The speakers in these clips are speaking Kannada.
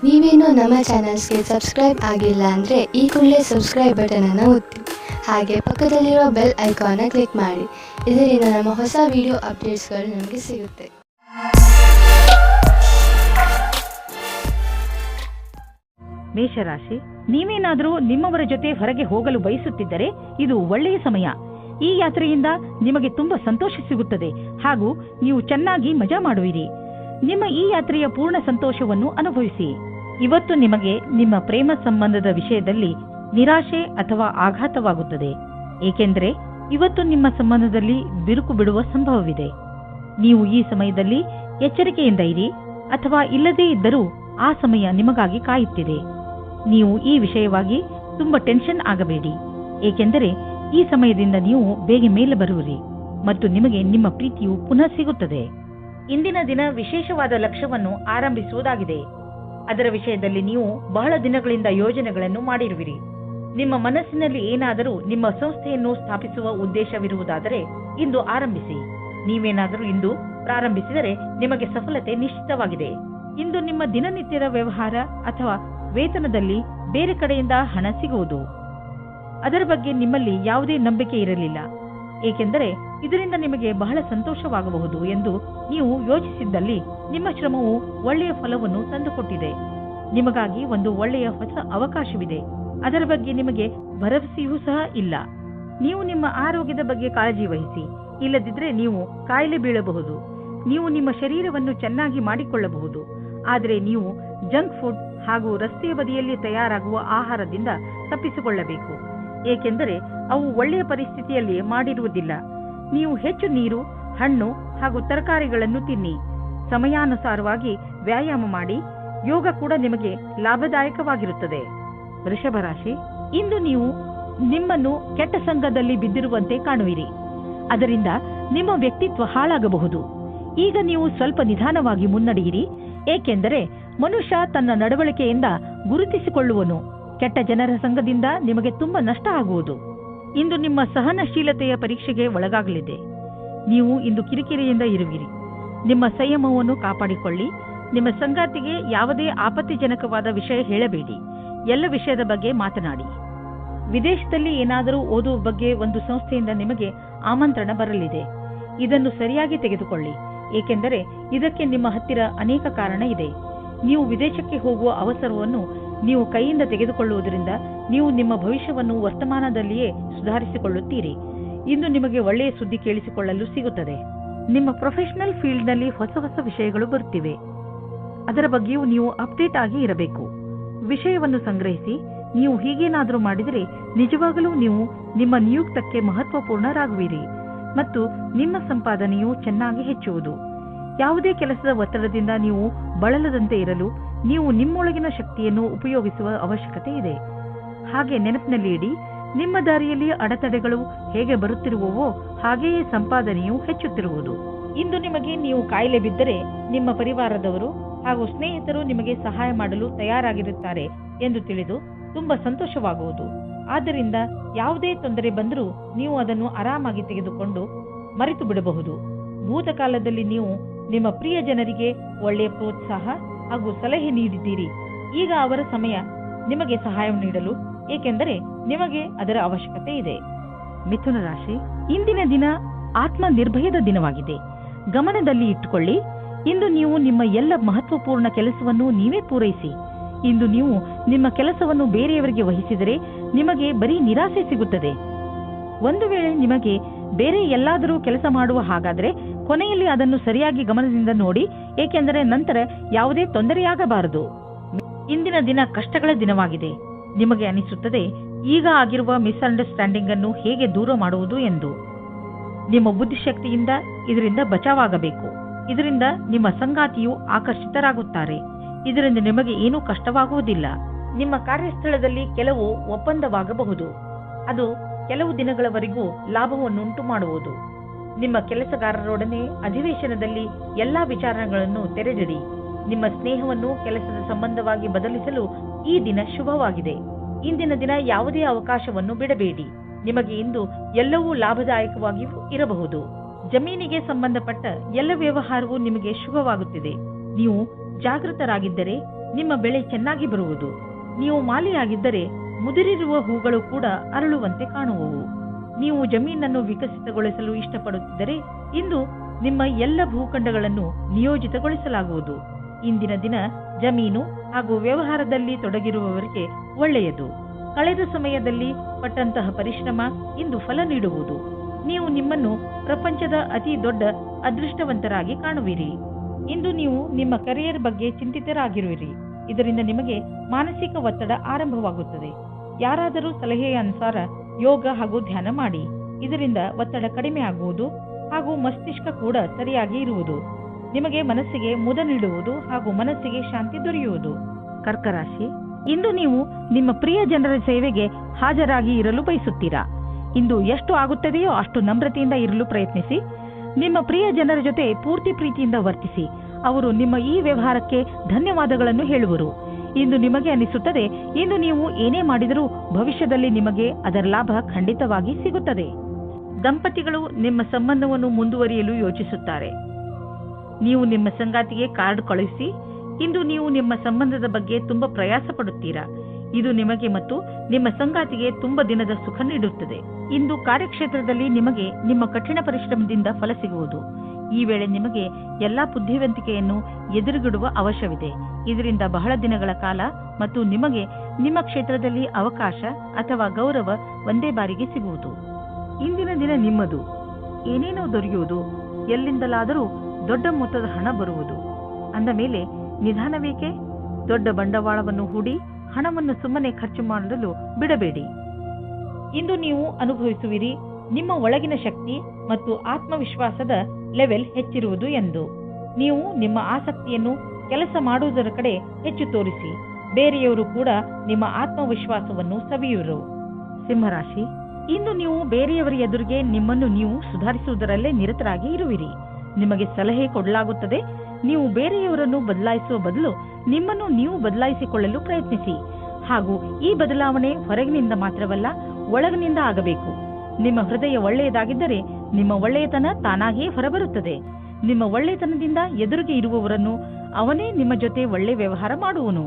ನೀವೇನೋ ನಮ್ಮ ಚಾನಲ್ಸ್ಗೆ ಸಬ್ಸ್ಕ್ರೈಬ್ ಆಗಿಲ್ಲ ಅಂದರೆ ಈ ಕೂಡಲೇ ಸಬ್ಸ್ಕ್ರೈಬ್ ಬಟನನ್ನು ಒತ್ತಿ, ಹಾಗೆ ಪಕ್ಕದಲ್ಲಿರೋ ಬೆಲ್ ಐಕಾನ್ನ ಕ್ಲಿಕ್ ಮಾಡಿ. ಇದರಿಂದ ನಮ್ಮ ಹೊಸ ವಿಡಿಯೋ ಅಪ್ಡೇಟ್ಸ್ಗಳು ನಿಮಗೆ ಸಿಗುತ್ತೆ. ಮೇಷರಾಶಿ, ನೀವೇನಾದರೂ ನಿಮ್ಮವರ ಜೊತೆ ಹೊರಗೆ ಹೋಗಲು ಬಯಸುತ್ತಿದ್ದರೆ ಇದು ಒಳ್ಳೆಯ ಸಮಯ. ಈ ಯಾತ್ರೆಯಿಂದ ನಿಮಗೆ ತುಂಬಾ ಸಂತೋಷ ಸಿಗುತ್ತದೆ ಹಾಗೂ ನೀವು ಚೆನ್ನಾಗಿ ಮಜಾ ಮಾಡುವಿರಿ. ನಿಮ್ಮ ಈ ಯಾತ್ರೆಯ ಪೂರ್ಣ ಸಂತೋಷವನ್ನು ಅನುಭವಿಸಿ. ಇವತ್ತು ನಿಮಗೆ ನಿಮ್ಮ ಪ್ರೇಮ ಸಂಬಂಧದ ವಿಷಯದಲ್ಲಿ ನಿರಾಶೆ ಅಥವಾ ಆಘಾತವಾಗುತ್ತದೆ, ಏಕೆಂದರೆ ಇವತ್ತು ನಿಮ್ಮ ಸಂಬಂಧದಲ್ಲಿ ಬಿರುಕು ಬಿಡುವ ಸಂಭವವಿದೆ. ನೀವು ಈ ಸಮಯದಲ್ಲಿ ಎಚ್ಚರಿಕೆಯಿಂದ ಇರಿ, ಅಥವಾ ಇಲ್ಲದೇ ಇದ್ದರೂ ಆ ಸಮಯ ನಿಮಗಾಗಿ ಕಾಯುತ್ತಿದೆ. ನೀವು ಈ ವಿಷಯವಾಗಿ ತುಂಬಾ ಟೆನ್ಷನ್ ಆಗಬೇಡಿ, ಏಕೆಂದರೆ ಈ ಸಮಯದಿಂದ ನೀವು ಬೇಗ ಮೇಲೆ ಬರುವಿರಿ ಮತ್ತು ನಿಮಗೆ ನಿಮ್ಮ ಪ್ರೀತಿಯು ಪುನಃ ಸಿಗುತ್ತದೆ. ಇಂದಿನ ದಿನ ವಿಶೇಷವಾದ ಲಕ್ಷ್ಯವನ್ನು ಆರಂಭಿಸುವುದಾಗಿದೆ. ಅದರ ವಿಷಯದಲ್ಲಿ ನೀವು ಬಹಳ ದಿನಗಳಿಂದ ಯೋಜನೆಗಳನ್ನು ಮಾಡಿರುವಿರಿ. ನಿಮ್ಮ ಮನಸ್ಸಿನಲ್ಲಿ ಏನಾದರೂ ನಿಮ್ಮ ಸಂಸ್ಥೆಯನ್ನು ಸ್ಥಾಪಿಸುವ ಉದ್ದೇಶವಿರುವುದಾದರೆ ಇಂದು ಆರಂಭಿಸಿ. ನೀವೇನಾದರೂ ಇಂದು ಪ್ರಾರಂಭಿಸಿದರೆ ನಿಮಗೆ ಸಫಲತೆ ನಿಶ್ಚಿತವಾಗಿದೆ. ಇಂದು ನಿಮ್ಮ ದಿನನಿತ್ಯದ ವ್ಯವಹಾರ ಅಥವಾ ವೇತನದಲ್ಲಿ ಬೇರೆ ಕಡೆಯಿಂದ ಹಣ ಸಿಗುವುದು. ಅದರ ಬಗ್ಗೆ ನಿಮ್ಮಲ್ಲಿ ಯಾವುದೇ ನಂಬಿಕೆ ಇರಲಿಲ್ಲ, ಏಕೆಂದರೆ ಇದರಿಂದ ನಿಮಗೆ ಬಹಳ ಸಂತೋಷವಾಗಬಹುದು ಎಂದು ನೀವು ಯೋಚಿಸಿದ್ದಲ್ಲಿ ನಿಮ್ಮ ಶ್ರಮವು ಒಳ್ಳೆಯ ಫಲವನ್ನು ತಂದುಕೊಟ್ಟಿದೆ. ನಿಮಗಾಗಿ ಒಂದು ಒಳ್ಳೆಯ ಹೊಸ ಅವಕಾಶವಿದೆ. ಅದರ ಬಗ್ಗೆ ನಿಮಗೆ ಭರವಸೆಯೂ ಸಹ ಇಲ್ಲ. ನೀವು ನಿಮ್ಮ ಆರೋಗ್ಯದ ಬಗ್ಗೆ ಕಾಳಜಿ ವಹಿಸಿ, ಇಲ್ಲದಿದ್ದರೆ ನೀವು ಕಾಯಿಲೆ ಬೀಳಬಹುದು. ನೀವು ನಿಮ್ಮ ಶರೀರವನ್ನು ಚೆನ್ನಾಗಿ ಮಾಡಿಕೊಳ್ಳಬಹುದು, ಆದರೆ ನೀವು ಜಂಕ್ ಫುಡ್ ಹಾಗೂ ರಸ್ತೆಯ ಬದಿಯಲ್ಲಿ ತಯಾರಾಗುವ ಆಹಾರದಿಂದ ತಪ್ಪಿಸಿಕೊಳ್ಳಬೇಕು, ಏಕೆಂದರೆ ಅವು ಒಳ್ಳೆಯ ಪರಿಸ್ಥಿತಿಯಲ್ಲಿ ಮಾಡಿರುವುದಿಲ್ಲ. ನೀವು ಹೆಚ್ಚು ನೀರು, ಹಣ್ಣು ಹಾಗೂ ತರಕಾರಿಗಳನ್ನು ತಿನ್ನಿ. ಸಮಯಾನುಸಾರವಾಗಿ ವ್ಯಾಯಾಮ ಮಾಡಿ. ಯೋಗ ಕೂಡ ನಿಮಗೆ ಲಾಭದಾಯಕವಾಗಿರುತ್ತದೆ. ವೃಷಭ ರಾಶಿ, ಇಂದು ನೀವು ನಿಮ್ಮನ್ನು ಕೆಟ್ಟ ಸಂಘದಲ್ಲಿ ಬಿದ್ದಿರುವಂತೆ ಕಾಣುವಿರಿ. ಅದರಿಂದ ನಿಮ್ಮ ವ್ಯಕ್ತಿತ್ವ ಹಾಳಾಗಬಹುದು. ಈಗ ನೀವು ಸ್ವಲ್ಪ ನಿಧಾನವಾಗಿ ಮುನ್ನಡೆಯಿರಿ, ಏಕೆಂದರೆ ಮನುಷ್ಯ ತನ್ನ ನಡವಳಿಕೆಯಿಂದ ಗುರುತಿಸಿಕೊಳ್ಳುವನು. ಕೆಟ್ಟ ಜನರ ಸಂಘದಿಂದ ನಿಮಗೆ ತುಂಬಾ ನಷ್ಟ ಆಗುವುದು. ಇಂದು ನಿಮ್ಮ ಸಹನಶೀಲತೆಯ ಪರೀಕ್ಷೆಗೆ ಒಳಗಾಗಲಿದೆ. ನೀವು ಇಂದು ಕಿರಿಕಿರಿಯಿಂದ ಇರುವಿರಿ. ನಿಮ್ಮ ಸಂಯಮವನ್ನು ಕಾಪಾಡಿಕೊಳ್ಳಿ. ನಿಮ್ಮ ಸಂಗಾತಿಗೆ ಯಾವುದೇ ಆಪತ್ತಿಜನಕವಾದ ವಿಷಯ ಹೇಳಬೇಡಿ. ಎಲ್ಲ ವಿಷಯದ ಬಗ್ಗೆ ಮಾತನಾಡಿ. ವಿದೇಶದಲ್ಲಿ ಏನಾದರೂ ಓದುವ ಬಗ್ಗೆ ಒಂದು ಸಂಸ್ಥೆಯಿಂದ ನಿಮಗೆ ಆಮಂತ್ರಣ ಬರಲಿದೆ. ಇದನ್ನು ಸರಿಯಾಗಿ ತೆಗೆದುಕೊಳ್ಳಿ, ಏಕೆಂದರೆ ಇದಕ್ಕೆ ನಿಮ್ಮ ಹತ್ತಿರ ಅನೇಕ ಕಾರಣ ಇದೆ. ನೀವು ವಿದೇಶಕ್ಕೆ ಹೋಗುವ ಅವಸರವನ್ನು ನೀವು ಕೈಯಿಂದ ತೆಗೆದುಕೊಳ್ಳುವುದರಿಂದ ನೀವು ನಿಮ್ಮ ಭವಿಷ್ಯವನ್ನು ವರ್ತಮಾನದಲ್ಲಿಯೇ ಸುಧಾರಿಸಿಕೊಳ್ಳುತ್ತೀರಿ. ಇಂದು ನಿಮಗೆ ಒಳ್ಳೆಯ ಸುದ್ದಿ ಕೇಳಿಸಿಕೊಳ್ಳಲು ಸಿಗುತ್ತದೆ. ನಿಮ್ಮ ಪ್ರೊಫೆಷನಲ್ ಫೀಲ್ಡ್ನಲ್ಲಿ ಹೊಸ ಹೊಸ ವಿಷಯಗಳು ಬರುತ್ತಿವೆ. ಅದರ ಬಗ್ಗೆಯೂ ನೀವು ಅಪ್ಡೇಟ್ ಆಗಿ ಇರಬೇಕು. ವಿಷಯವನ್ನು ಸಂಗ್ರಹಿಸಿ. ನೀವು ಹೀಗೇನಾದರೂ ಮಾಡಿದರೆ ನಿಜವಾಗಲೂ ನೀವು ನಿಮ್ಮ ನಿಯುಕ್ತಕ್ಕೆ ಮಹತ್ವಪೂರ್ಣರಾಗುವಿರಿ ಮತ್ತು ನಿಮ್ಮ ಸಂಪಾದನೆಯು ಚೆನ್ನಾಗಿ ಹೆಚ್ಚುವುದು. ಯಾವುದೇ ಕೆಲಸದ ಒತ್ತಡದಿಂದ ನೀವು ಬಳಲದಂತೆ ಇರಲು ನೀವು ನಿಮ್ಮೊಳಗಿನ ಶಕ್ತಿಯನ್ನು ಉಪಯೋಗಿಸುವ ಅವಶ್ಯಕತೆ ಇದೆ. ಹಾಗೆ ನೆನಪಿನಲ್ಲಿ ಇಡಿ, ನಿಮ್ಮ ದಾರಿಯಲ್ಲಿ ಅಡೆತಡೆಗಳು ಹೇಗೆ ಬರುತ್ತಿರುವವೋ ಹಾಗೆಯೇ ಸಂಪಾದನೆಯು ಹೆಚ್ಚುತ್ತಿರುವುದು. ಇಂದು ನಿಮಗೆ ನೀವು ಕಾಯಿಲೆ ಬಿದ್ದರೆ ನಿಮ್ಮ ಪರಿವಾರದವರು ಹಾಗೂ ಸ್ನೇಹಿತರು ನಿಮಗೆ ಸಹಾಯ ಮಾಡಲು ತಯಾರಾಗಿರುತ್ತಾರೆ ಎಂದು ತಿಳಿದು ತುಂಬಾ ಸಂತೋಷವಾಗುವುದು. ಆದ್ದರಿಂದ ಯಾವುದೇ ತೊಂದರೆ ಬಂದರೂ ನೀವು ಅದನ್ನು ಆರಾಮಾಗಿ ತೆಗೆದುಕೊಂಡು ಮರೆತು ಬಿಡಬಹುದು. ಭೂತಕಾಲದಲ್ಲಿ ನೀವು ನಿಮ್ಮ ಪ್ರಿಯ ಜನರಿಗೆ ಒಳ್ಳೆಯ ಪ್ರೋತ್ಸಾಹ ಹಾಗೂ ಸಲಹೆ ನೀಡಿದ್ದೀರಿ. ಈಗ ಅವರ ಸಮಯ ನಿಮಗೆ ಸಹಾಯ ನೀಡಲು, ಏಕೆಂದರೆ ನಿಮಗೆ ಅದರ ಅವಶ್ಯಕತೆ ಇದೆ. ಮಿಥುನ ರಾಶಿ, ಇಂದಿನ ದಿನ ಆತ್ಮ ನಿರ್ಭಯದ ದಿನವಾಗಿದೆ. ಗಮನದಲ್ಲಿ ಇಟ್ಟುಕೊಳ್ಳಿ, ಇಂದು ನೀವು ನಿಮ್ಮ ಎಲ್ಲ ಮಹತ್ವಪೂರ್ಣ ಕೆಲಸವನ್ನು ನೀವೇ ಪೂರೈಸಿ. ಇಂದು ನೀವು ನಿಮ್ಮ ಕೆಲಸವನ್ನು ಬೇರೆಯವರಿಗೆ ವಹಿಸಿದರೆ ನಿಮಗೆ ಬರೀ ನಿರಾಸೆ ಸಿಗುತ್ತದೆ. ಒಂದು ವೇಳೆ ನಿಮಗೆ ಬೇರೆ ಎಲ್ಲಾದರೂ ಕೆಲಸ ಮಾಡುವ ಹಾಗಾದರೆ ಕೊನೆಯಲ್ಲಿ ಅದನ್ನು ಸರಿಯಾಗಿ ಗಮನದಿಂದ ನೋಡಿ, ಏಕೆಂದರೆ ನಂತರ ಯಾವುದೇ ತೊಂದರೆಯಾಗಬಾರದು. ಇಂದಿನ ದಿನ ಕಷ್ಟಗಳ ದಿನವಾಗಿದೆ. ನಿಮಗೆ ಅನಿಸುತ್ತದೆ ಈಗ ಆಗಿರುವ ಮಿಸ್ಅಂಡರ್ಸ್ಟ್ಯಾಂಡಿಂಗ್ ಅನ್ನು ಹೇಗೆ ದೂರ ಮಾಡುವುದು ಎಂದು. ನಿಮ್ಮ ಬುದ್ಧಿಶಕ್ತಿಯಿಂದ ಇದರಿಂದ ಬಚಾವಾಗಬೇಕು. ಇದರಿಂದ ನಿಮ್ಮ ಸಂಗಾತಿಯು ಆಕರ್ಷಿತರಾಗುತ್ತಾರೆ. ಇದರಿಂದ ನಿಮಗೆ ಏನೂ ಕಷ್ಟವಾಗುವುದಿಲ್ಲ. ನಿಮ್ಮ ಕಾರ್ಯಸ್ಥಳದಲ್ಲಿ ಕೆಲವು ಒಪ್ಪಂದವಾಗಬಹುದು. ಅದು ಕೆಲವು ದಿನಗಳವರೆಗೂ ಲಾಭವನ್ನುಂಟು ಮಾಡುವುದು. ನಿಮ್ಮ ಕೆಲಸಗಾರರೊಡನೆ ಅಧಿವೇಶನದಲ್ಲಿ ಎಲ್ಲಾ ವಿಚಾರಗಳನ್ನು ತೆರೆದಿಡಿ. ನಿಮ್ಮ ಸ್ನೇಹವನ್ನು ಕೆಲಸದ ಸಂಬಂಧವಾಗಿ ಬದಲಿಸಲು ಈ ದಿನ ಶುಭವಾಗಿದೆ. ಇಂದಿನ ದಿನ ಯಾವುದೇ ಅವಕಾಶವನ್ನು ಬಿಡಬೇಡಿ. ನಿಮಗೆ ಇಂದು ಎಲ್ಲವೂ ಲಾಭದಾಯಕವಾಗಿಯೂ ಇರಬಹುದು. ಜಮೀನಿಗೆ ಸಂಬಂಧಪಟ್ಟ ಎಲ್ಲ ವ್ಯವಹಾರವೂ ನಿಮಗೆ ಶುಭವಾಗುತ್ತಿದೆ. ನೀವು ಜಾಗೃತರಾಗಿದ್ದರೆ ನಿಮ್ಮ ಬೆಳೆ ಚೆನ್ನಾಗಿ ಬರುವುದು. ನೀವು ಮಾಲಿಯಾಗಿದ್ದರೆ ಮುದುರಿರುವ ಹೂಗಳು ಕೂಡ ಅರಳುವಂತೆ ಕಾಣುವವು. ನೀವು ಜಮೀನನ್ನು ವಿಕಸಿತಗೊಳಿಸಲು ಇಷ್ಟಪಡುತ್ತಿದ್ದರೆ ಇಂದು ನಿಮ್ಮ ಎಲ್ಲ ಭೂಖಂಡಗಳನ್ನು ನಿಯೋಜಿತಗೊಳಿಸಲಾಗುವುದು. ಇಂದಿನ ದಿನ ಜಮೀನು ಹಾಗೂ ವ್ಯವಹಾರದಲ್ಲಿ ತೊಡಗಿರುವವರಿಗೆ ಒಳ್ಳೆಯದು. ಕಳೆದ ಸಮಯದಲ್ಲಿ ಪಟ್ಟಂತಹ ಪರಿಶ್ರಮ ಇಂದು ಫಲ ನೀಡುವುದು. ನೀವು ನಿಮ್ಮನ್ನು ಪ್ರಪಂಚದ ಅತಿ ದೊಡ್ಡ ಅದೃಷ್ಟವಂತರಾಗಿ ಕಾಣುವಿರಿ. ಇಂದು ನೀವು ನಿಮ್ಮ ಕರಿಯರ್ ಬಗ್ಗೆ ಚಿಂತಿತರಾಗಿರುವಿರಿ. ಇದರಿಂದ ನಿಮಗೆ ಮಾನಸಿಕ ಒತ್ತಡ ಆರಂಭವಾಗುತ್ತದೆ. ಯಾರಾದರೂ ಸಲಹೆಯ ಅನುಸಾರ ಯೋಗ ಹಾಗೂ ಧ್ಯಾನ ಮಾಡಿ. ಇದರಿಂದ ಒತ್ತಡ ಕಡಿಮೆ ಆಗುವುದು ಹಾಗೂ ಮಸ್ತಿಷ್ಕ ಕೂಡ ಸರಿಯಾಗಿ ಇರುವುದು. ನಿಮಗೆ ಮನಸ್ಸಿಗೆ ಮುದ ನೀಡುವುದು ಹಾಗೂ ಮನಸ್ಸಿಗೆ ಶಾಂತಿ ದೊರೆಯುವುದು. ಕರ್ಕ ರಾಶಿ, ಇಂದು ನೀವು ನಿಮ್ಮ ಪ್ರಿಯ ಜನರ ಸೇವೆಗೆ ಹಾಜರಾಗಿ ಇರಲು ಬಯಸುತ್ತೀರಾ. ಇಂದು ಎಷ್ಟು ಆಗುತ್ತದೆಯೋ ಅಷ್ಟು ನಮ್ರತೆಯಿಂದ ಇರಲು ಪ್ರಯತ್ನಿಸಿ. ನಿಮ್ಮ ಪ್ರಿಯ ಜನರ ಜೊತೆ ಪೂರ್ತಿ ಪ್ರೀತಿಯಿಂದ ವರ್ತಿಸಿ. ಅವರು ನಿಮ್ಮ ಈ ವ್ಯವಹಾರಕ್ಕೆ ಧನ್ಯವಾದಗಳನ್ನು ಹೇಳುವರು. ಇಂದು ನಿಮಗೆ ಅನಿಸುತ್ತದೆ ಇಂದು ನೀವು ಏನೇ ಮಾಡಿದರೂ ಭವಿಷ್ಯದಲ್ಲಿ ನಿಮಗೆ ಅದರ ಲಾಭ ಖಂಡಿತವಾಗಿ ಸಿಗುತ್ತದೆ. ದಂಪತಿಗಳು ನಿಮ್ಮ ಸಂಬಂಧವನ್ನು ಮುಂದುವರಿಯಲು ಯೋಚಿಸುತ್ತಾರೆ. ನೀವು ನಿಮ್ಮ ಸಂಗಾತಿಗೆ ಕಾರ್ಡ್ ಕಳುಹಿಸಿ. ಇಂದು ನೀವು ನಿಮ್ಮ ಸಂಬಂಧದ ಬಗ್ಗೆ ತುಂಬಾ ಪ್ರಯಾಸ ಪಡುತ್ತೀರಾ. ಇದು ನಿಮಗೆ ಮತ್ತು ನಿಮ್ಮ ಸಂಗಾತಿಗೆ ತುಂಬಾ ದಿನದ ಸುಖ ನೀಡುತ್ತದೆ. ಇಂದು ಕಾರ್ಯಕ್ಷೇತ್ರದಲ್ಲಿ ನಿಮಗೆ ನಿಮ್ಮ ಕಠಿಣ ಪರಿಶ್ರಮದಿಂದ ಫಲ ಸಿಗುವುದು. ಈ ವೇಳೆ ನಿಮಗೆ ಎಲ್ಲಾ ಬುದ್ಧಿವಂತಿಕೆಯನ್ನು ಎದುರುಗಿಡುವ ಅವಶ್ಯವಿದೆ. ಇದರಿಂದ ಬಹಳ ದಿನಗಳ ಕಾಲ ಮತ್ತು ನಿಮಗೆ ನಿಮ್ಮ ಕ್ಷೇತ್ರದಲ್ಲಿ ಅವಕಾಶ ಅಥವಾ ಗೌರವ ಒಂದೇ ಬಾರಿಗೆ ಸಿಗುವುದು. ಇಂದಿನ ದಿನ ನಿಮ್ಮದು. ಏನೇನೋ ದೊರೆಯುವುದು. ಎಲ್ಲಿಂದಲಾದರೂ ದೊಡ್ಡ ಮೊತ್ತದ ಹಣ ಬರುವುದು. ಅಂದ ಮೇಲೆ ನಿಧಾನವೇಕೆ? ದೊಡ್ಡ ಬಂಡವಾಳವನ್ನು ಹೂಡಿ ಹಣವನ್ನು ಸುಮ್ಮನೆ ಖರ್ಚು ಮಾಡಲು ಬಿಡಬೇಡಿ. ಇಂದು ನೀವು ಅನುಭವಿಸುವಿರಿ ನಿಮ್ಮ ಒಳಗಿನ ಶಕ್ತಿ ಮತ್ತು ಆತ್ಮವಿಶ್ವಾಸದ ಲೆವೆಲ್ ಹೆಚ್ಚಿರುವುದು ಎಂದು. ನೀವು ನಿಮ್ಮ ಆಸಕ್ತಿಯನ್ನು ಕೆಲಸ ಮಾಡುವುದರ ಕಡೆ ಹೆಚ್ಚು ತೋರಿಸಿ. ಬೇರೆಯವರು ಕೂಡ ನಿಮ್ಮ ಆತ್ಮವಿಶ್ವಾಸವನ್ನು ಸವಿಯುವರು. ಸಿಂಹರಾಶಿ, ಇಂದು ನೀವು ಬೇರೆಯವರ ಎದುರಿಗೆ ನಿಮ್ಮನ್ನು ನೀವು ಸುಧಾರಿಸುವುದರಲ್ಲೇ ನಿರತರಾಗಿ ಇರುವಿರಿ. ನಿಮಗೆ ಸಲಹೆ ಕೊಡಲಾಗುತ್ತದೆ. ನೀವು ಬೇರೆಯವರನ್ನು ಬದಲಾಯಿಸುವ ಬದಲು ನಿಮ್ಮನ್ನು ನೀವು ಬದಲಾಯಿಸಿಕೊಳ್ಳಲು ಪ್ರಯತ್ನಿಸಿ. ಹಾಗೂ ಈ ಬದಲಾವಣೆ ಹೊರಗಿನಿಂದ ಮಾತ್ರವಲ್ಲ, ಒಳಗಿನಿಂದ ಆಗಬೇಕು. ನಿಮ್ಮ ಹೃದಯ ಒಳ್ಳೆಯದಾಗಿದ್ದರೆ ನಿಮ್ಮ ಒಳ್ಳೆಯತನ ತಾನಾಗಿಯೇ ಹೊರಬರುತ್ತದೆ. ನಿಮ್ಮ ಒಳ್ಳೆಯತನದಿಂದ ಎದುರಿಗೆ ಇರುವವರನ್ನು ಅವನೇ ನಿಮ್ಮ ಜೊತೆ ಒಳ್ಳೆ ವ್ಯವಹಾರ ಮಾಡುವನು.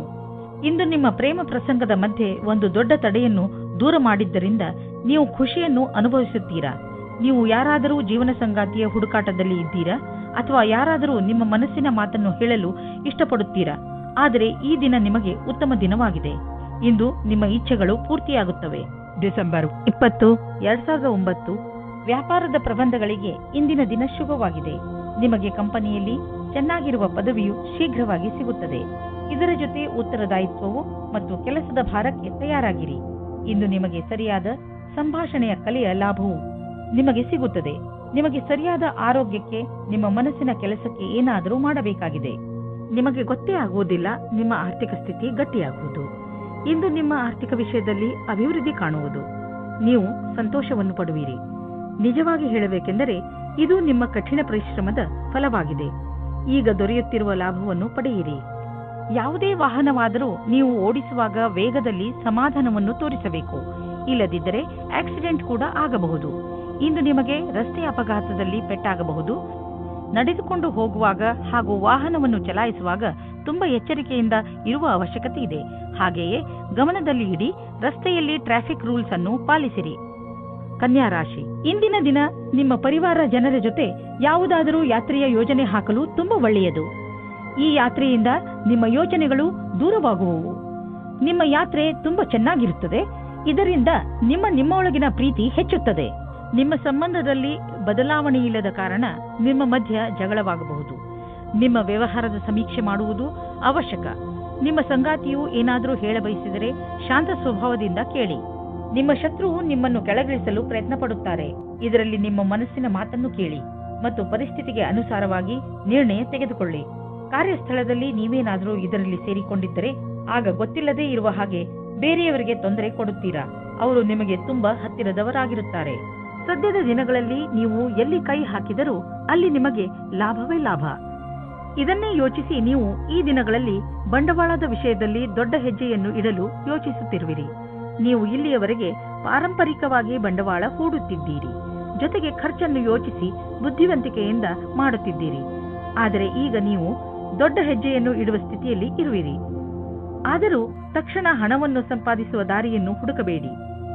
ಇಂದು ನಿಮ್ಮ ಪ್ರೇಮ ಪ್ರಸಂಗದ ಮಧ್ಯೆ ಒಂದು ದೊಡ್ಡ ತಡೆಯನ್ನು ದೂರ ಮಾಡಿದ್ದರಿಂದ ನೀವು ಖುಷಿಯನ್ನು ಅನುಭವಿಸುತ್ತೀರಾ. ನೀವು ಯಾರಾದರೂ ಜೀವನ ಸಂಗಾತಿಯ ಹುಡುಕಾಟದಲ್ಲಿ ಇದ್ದೀರಾ ಅಥವಾ ಯಾರಾದರೂ ನಿಮ್ಮ ಮನಸ್ಸಿನ ಮಾತನ್ನು ಹೇಳಲು ಇಷ್ಟಪಡುತ್ತೀರಾ. ಆದರೆ ಈ ದಿನ ನಿಮಗೆ ಉತ್ತಮ ದಿನವಾಗಿದೆ. ಇಂದು ನಿಮ್ಮ ಇಚ್ಛೆಗಳು ಪೂರ್ತಿಯಾಗುತ್ತವೆ. ಡಿಸೆಂಬರ್ 20, 2009 ವ್ಯಾಪಾರದ ಪ್ರಬಂಧಗಳಿಗೆ ಇಂದಿನ ದಿನ ಶುಭವಾಗಿದೆ. ನಿಮಗೆ ಕಂಪನಿಯಲ್ಲಿ ಚೆನ್ನಾಗಿರುವ ಪದವಿಯು ಶೀಘ್ರವಾಗಿ ಸಿಗುತ್ತದೆ. ಇದರ ಜೊತೆ ಉತ್ತರದಾಯಿತ್ವವು ಮತ್ತು ಕೆಲಸದ ಭಾರಕ್ಕೆ ತಯಾರಾಗಿರಿ. ಇಂದು ನಿಮಗೆ ಸರಿಯಾದ ಸಂಭಾಷಣೆಯ ಕಲೆಯ ಲಾಭವು ನಿಮಗೆ ಸಿಗುತ್ತದೆ. ನಿಮಗೆ ಸರಿಯಾದ ಆರೋಗ್ಯಕ್ಕೆ ನಿಮ್ಮ ಮನಸ್ಸಿನ ಕೆಲಸಕ್ಕೆ ಏನಾದರೂ ಮಾಡಬೇಕಾಗಿದೆ. ನಿಮಗೆ ಗೊತ್ತೇ ಆಗುವುದಿಲ್ಲ ನಿಮ್ಮ ಆರ್ಥಿಕ ಸ್ಥಿತಿ ಗಟ್ಟಿಯಾಗುವುದು. ಇಂದು ನಿಮ್ಮ ಆರ್ಥಿಕ ವಿಷಯದಲ್ಲಿ ಅಭಿವೃದ್ಧಿ ಕಾಣುವುದು. ನೀವು ಸಂತೋಷವನ್ನು ಪಡುವಿರಿ. ನಿಜವಾಗಿ ಹೇಳಬೇಕೆಂದರೆ ಇದು ನಿಮ್ಮ ಕಠಿಣ ಪರಿಶ್ರಮದ ಫಲವಾಗಿದೆ. ಈಗ ದೊರೆಯುತ್ತಿರುವ ಲಾಭವನ್ನು ಪಡೆಯಿರಿ. ಯಾವುದೇ ವಾಹನವಾದರೂ ನೀವು ಓಡಿಸುವಾಗ ವೇಗದಲ್ಲಿ ಸಮಾಧಾನವನ್ನು ತೋರಿಸಬೇಕು. ಇಲ್ಲದಿದ್ದರೆ ಆಕ್ಸಿಡೆಂಟ್ ಕೂಡ ಆಗಬಹುದು. ಇಂದು ನಿಮಗೆ ರಸ್ತೆ ಅಪಘಾತದಲ್ಲಿ ಪೆಟ್ಟಾಗಬಹುದು. ನಡೆದುಕೊಂಡು ಹೋಗುವಾಗ ಹಾಗೂ ವಾಹನವನ್ನು ಚಲಾಯಿಸುವಾಗ ತುಂಬಾ ಎಚ್ಚರಿಕೆಯಿಂದ ಇರುವ ಅವಶ್ಯಕತೆ ಇದೆ. ಹಾಗೆಯೇ ಗಮನದಲ್ಲಿ ಇಡಿ. ರಸ್ತೆಯಲ್ಲಿ ಟ್ರಾಫಿಕ್ ರೂಲ್ಸ್ ಅನ್ನು ಪಾಲಿಸಿರಿ. ಕನ್ಯಾ ರಾಶಿ, ಇಂದಿನ ದಿನ ನಿಮ್ಮ ಪರಿವಾರ ಜನರ ಜೊತೆ ಯಾವುದಾದರೂ ಯಾತ್ರೆಯ ಯೋಜನೆ ಹಾಕಲು ತುಂಬಾ ಒಳ್ಳೆಯದು. ಈ ಯಾತ್ರೆಯಿಂದ ನಿಮ್ಮ ಯೋಚನೆಗಳು ದೂರವಾಗುವವು. ನಿಮ್ಮ ಯಾತ್ರೆ ತುಂಬಾ ಚೆನ್ನಾಗಿರುತ್ತದೆ. ಇದರಿಂದ ನಿಮ್ಮೊಳಗಿನ ಪ್ರೀತಿ ಹೆಚ್ಚುತ್ತದೆ. ನಿಮ್ಮ ಸಂಬಂಧದಲ್ಲಿ ಬದಲಾವಣೆ ಇಲ್ಲದ ಕಾರಣ ನಿಮ್ಮ ಮಧ್ಯ ಜಗಳವಾಗಬಹುದು. ನಿಮ್ಮ ವ್ಯವಹಾರದ ಸಮೀಕ್ಷೆ ಮಾಡುವುದು ಅವಶ್ಯಕ. ನಿಮ್ಮ ಸಂಗಾತಿಯು ಏನಾದರೂ ಹೇಳಬಯಸಿದರೆ ಶಾಂತ ಸ್ವಭಾವದಿಂದ ಕೇಳಿ. ನಿಮ್ಮ ಶತ್ರುವು ನಿಮ್ಮನ್ನು ಕೆಳಗಿಳಿಸಲು ಪ್ರಯತ್ನ ಪಡುತ್ತಾರೆ. ಇದರಲ್ಲಿ ನಿಮ್ಮ ಮನಸ್ಸಿನ ಮಾತನ್ನು ಕೇಳಿ ಮತ್ತು ಪರಿಸ್ಥಿತಿಗೆ ಅನುಸಾರವಾಗಿ ನಿರ್ಣಯ ತೆಗೆದುಕೊಳ್ಳಿ. ಕಾರ್ಯಸ್ಥಳದಲ್ಲಿ ನೀವೇನಾದರೂ ಇದರಲ್ಲಿ ಸೇರಿಕೊಂಡಿದ್ದರೆ ಆಗ ಗೊತ್ತಿಲ್ಲದೇ ಇರುವ ಹಾಗೆ ಬೇರೆಯವರಿಗೆ ತೊಂದರೆ ಕೊಡುತ್ತೀರಾ. ಅವರು ನಿಮಗೆ ತುಂಬಾ ಹತ್ತಿರದವರಾಗಿರುತ್ತಾರೆ. ಸದ್ಯದ ದಿನಗಳಲ್ಲಿ ನೀವು ಎಲ್ಲಿ ಕೈ ಹಾಕಿದರೂ ಅಲ್ಲಿ ನಿಮಗೆ ಲಾಭವೇ ಲಾಭ. ಇದನ್ನೇ ಯೋಚಿಸಿ ನೀವು ಈ ದಿನಗಳಲ್ಲಿ ಬಂಡವಾಳದ ವಿಷಯದಲ್ಲಿ ದೊಡ್ಡ ಹೆಜ್ಜೆಯನ್ನು ಇಡಲು ಯೋಚಿಸುತ್ತಿರುವಿರಿ. ನೀವು ಇಲ್ಲಿಯವರೆಗೆ ಪಾರಂಪರಿಕವಾಗಿ ಬಂಡವಾಳ ಹೂಡುತ್ತಿದ್ದೀರಿ. ಜೊತೆಗೆ ಖರ್ಚನ್ನು ಯೋಚಿಸಿ ಬುದ್ಧಿವಂತಿಕೆಯಿಂದ ಮಾಡುತ್ತಿದ್ದೀರಿ. ಆದರೆ ಈಗ ನೀವು ದೊಡ್ಡ ಹೆಜ್ಜೆಯನ್ನು ಇಡುವ ಸ್ಥಿತಿಯಲ್ಲಿ ಇರುವಿರಿ. ಆದರೂ ತಕ್ಷಣ ಹಣವನ್ನು ಸಂಪಾದಿಸುವ ದಾರಿಯನ್ನು ಹುಡುಕಬೇಡಿ.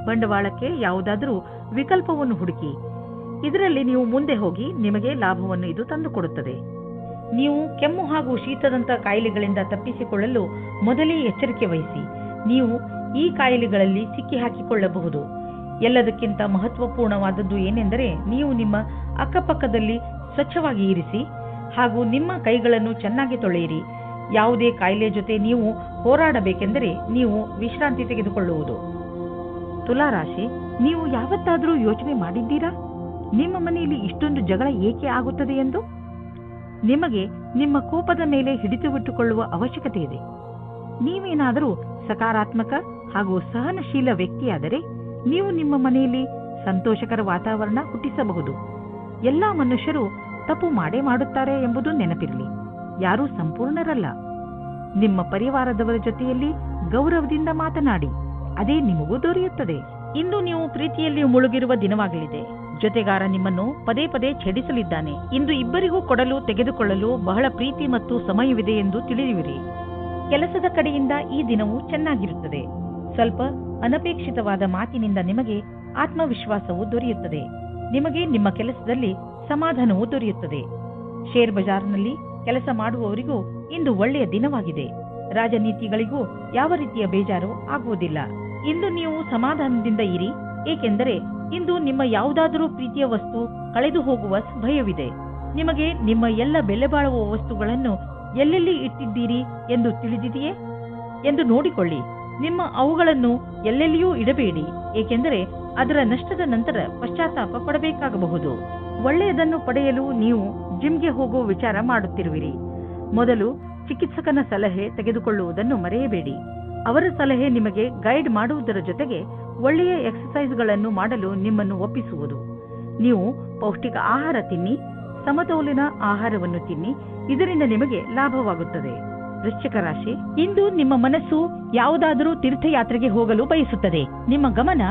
ಬಂಡವಾಳಕ್ಕೆ ಯಾವುದಾದರೂ ವಿಕಲ್ಪವನ್ನು ಹುಡುಕಿ. ಇದರಲ್ಲಿ ನೀವು ಮುಂದೆ ಹೋಗಿ ನಿಮಗೆ ಲಾಭವನ್ನು ಇದು ತಂದುಕೊಡುತ್ತದೆ. ನೀವು ಕೆಮ್ಮು ಹಾಗೂ ಶೀತದಂತ ಕಾಯಿಲೆಗಳಿಂದ ತಪ್ಪಿಸಿಕೊಳ್ಳಲು ಮೊದಲೇ ಎಚ್ಚರಿಕೆ ವಹಿಸಿ. ನೀವು ಈ ಕಾಯಿಲೆಗಳಲ್ಲಿ ಸಿಕ್ಕಿ ಹಾಕಿಕೊಳ್ಳಬಹುದು. ಎಲ್ಲದಕ್ಕಿಂತ ಮಹತ್ವಪೂರ್ಣವಾದದ್ದು ಏನೆಂದರೆ ನೀವು ನಿಮ್ಮ ಅಕ್ಕಪಕ್ಕದಲ್ಲಿ ಸ್ವಚ್ಛವಾಗಿ ಇರಿಸಿ ಹಾಗೂ ನಿಮ್ಮ ಕೈಗಳನ್ನು ಚೆನ್ನಾಗಿ ತೊಳೆಯಿರಿ. ಯಾವುದೇ ಕಾಯಿಲೆ ಜೊತೆ ನೀವು ಹೋರಾಡಬೇಕೆಂದರೆ ನೀವು ವಿಶ್ರಾಂತಿ ತೆಗೆದುಕೊಳ್ಳುವುದು. ತುಲಾರಾಶಿ, ನೀವು ಯಾವತ್ತಾದರೂ ಯೋಚನೆ ಮಾಡಿದ್ದೀರಾ ನಿಮ್ಮ ಮನೆಯಲ್ಲಿ ಇಷ್ಟೊಂದು ಜಗಳ ಏಕೆ ಆಗುತ್ತದೆ ಎಂದು? ನಿಮಗೆ ನಿಮ್ಮ ಕೋಪದ ಮೇಲೆ ಹಿಡಿತವಿಟ್ಟುಕೊಳ್ಳುವ ಅವಶ್ಯಕತೆ ಇದೆ. ನೀವೇನಾದರೂ ಸಕಾರಾತ್ಮಕ ಹಾಗೂ ಸಹನಶೀಲ ವ್ಯಕ್ತಿಯಾದರೆ ನೀವು ನಿಮ್ಮ ಮನೆಯಲ್ಲಿ ಸಂತೋಷಕರ ವಾತಾವರಣ ಹುಟ್ಟಿಸಬಹುದು. ಎಲ್ಲಾ ಮನುಷ್ಯರು ತಪ್ಪು ಮಾಡೇ ಮಾಡುತ್ತಾರೆ ಎಂಬುದು ನೆನಪಿರಲಿ. ಯಾರೂ ಸಂಪೂರ್ಣರಲ್ಲ. ನಿಮ್ಮ ಪರಿವಾರದವರ ಜೊತೆಯಲ್ಲಿ ಗೌರವದಿಂದ ಮಾತನಾಡಿ, ಅದೇ ನಿಮಗೂ ದೊರೆಯುತ್ತದೆ. ಇಂದು ನೀವು ಪ್ರೀತಿಯಲ್ಲಿ ಮುಳುಗಿರುವ ದಿನವಾಗಲಿದೆ. ಜೊತೆಗಾರ ನಿಮ್ಮನ್ನು ಪದೇ ಪದೇ ಛೇಡಿಸಲಿದ್ದಾನೆ. ಇಂದು ಇಬ್ಬರಿಗೂ ಕೊಡಲು ತೆಗೆದುಕೊಳ್ಳಲು ಬಹಳ ಪ್ರೀತಿ ಮತ್ತು ಸಮಯವಿದೆ ಎಂದು ತಿಳಿಯುವಿರಿ. ಕೆಲಸದ ಕಡೆಯಿಂದ ಈ ದಿನವು ಚೆನ್ನಾಗಿರುತ್ತದೆ. ಸ್ವಲ್ಪ ಅನಪೇಕ್ಷಿತವಾದ ಮಾತಿನಿಂದ ನಿಮಗೆ ಆತ್ಮವಿಶ್ವಾಸವು ದೊರೆಯುತ್ತದೆ. ನಿಮಗೆ ನಿಮ್ಮ ಕೆಲಸದಲ್ಲಿ ಸಮಾಧಾನವೂ ದೊರೆಯುತ್ತದೆ. ಶೇರ್ ಬಜಾರ್ನಲ್ಲಿ ಕೆಲಸ ಮಾಡುವವರಿಗೂ ಇಂದು ಒಳ್ಳೆಯ ದಿನವಾಗಿದೆ. ರಾಜನೀತಿಗಳಿಗೂ ಯಾವ ರೀತಿಯ ಬೇಜಾರು ಆಗುವುದಿಲ್ಲ. ಇಂದು ನೀವು ಸಮಾಧಾನದಿಂದ ಇರಿ, ಏಕೆಂದರೆ ಇಂದು ನಿಮ್ಮ ಯಾವುದಾದರೂ ಪ್ರೀತಿಯ ವಸ್ತು ಕಳೆದು ಹೋಗುವ ಭಯವಿದೆ. ನಿಮಗೆ ನಿಮ್ಮ ಎಲ್ಲ ಬೆಲೆ ಬಾಳುವ ವಸ್ತುಗಳನ್ನು ಎಲ್ಲೆಲ್ಲಿ ಇಟ್ಟಿದ್ದೀರಿ ಎಂದು ತಿಳಿದಿದೆಯೇ ಎಂದು ನೋಡಿಕೊಳ್ಳಿ. ನಿಮ್ಮ ಅವುಗಳನ್ನು ಎಲ್ಲೆಲ್ಲಿಯೂ ಇಡಬೇಡಿ, ಏಕೆಂದರೆ ಅದರ ನಷ್ಟದ ನಂತರ ಪಶ್ಚಾತ್ತಾಪ ಪಡಬೇಕಾಗಬಹುದು. ಒಳ್ಳೆಯದನ್ನು ಪಡೆಯಲು ನೀವು ಜಿಮ್ಗೆ ಹೋಗುವ ವಿಚಾರ ಮಾಡುತ್ತಿರುವಿರಿ. ಮೊದಲು ಚಿಕಿತ್ಸಕನ ಸಲಹೆ ತೆಗೆದುಕೊಳ್ಳುವುದನ್ನು ಮರೆಯಬೇಡಿ. ಅವರ ಸಲಹೆ ನಿಮಗೆ ಗೈಡ್ ಮಾಡುವುದರ ಜೊತೆಗೆ ಒಳ್ಳೆಯ ಎಕ್ಸರ್ಸೈಸ್ಗಳನ್ನು ಮಾಡಲು ನಿಮ್ಮನ್ನು ಒಪ್ಪಿಸುವುದು. ನೀವು ಪೌಷ್ಟಿಕ ಆಹಾರ ತಿನ್ನಿ, ಸಮತೋಲಿತ ಆಹಾರವನ್ನು ತಿನ್ನಿ. ಇದರಿಂದ ನಿಮಗೆ ಲಾಭವಾಗುತ್ತದೆ. ವೃಶ್ಚಿಕ ರಾಶಿ, ಇಂದು ನಿಮ್ಮ ಮನಸ್ಸು ಯಾವುದಾದರೂ ತೀರ್ಥಯಾತ್ರೆಗೆ ಹೋಗಲು ಬಯಸುತ್ತದೆ. ನಿಮ್ಮ ಗಮನ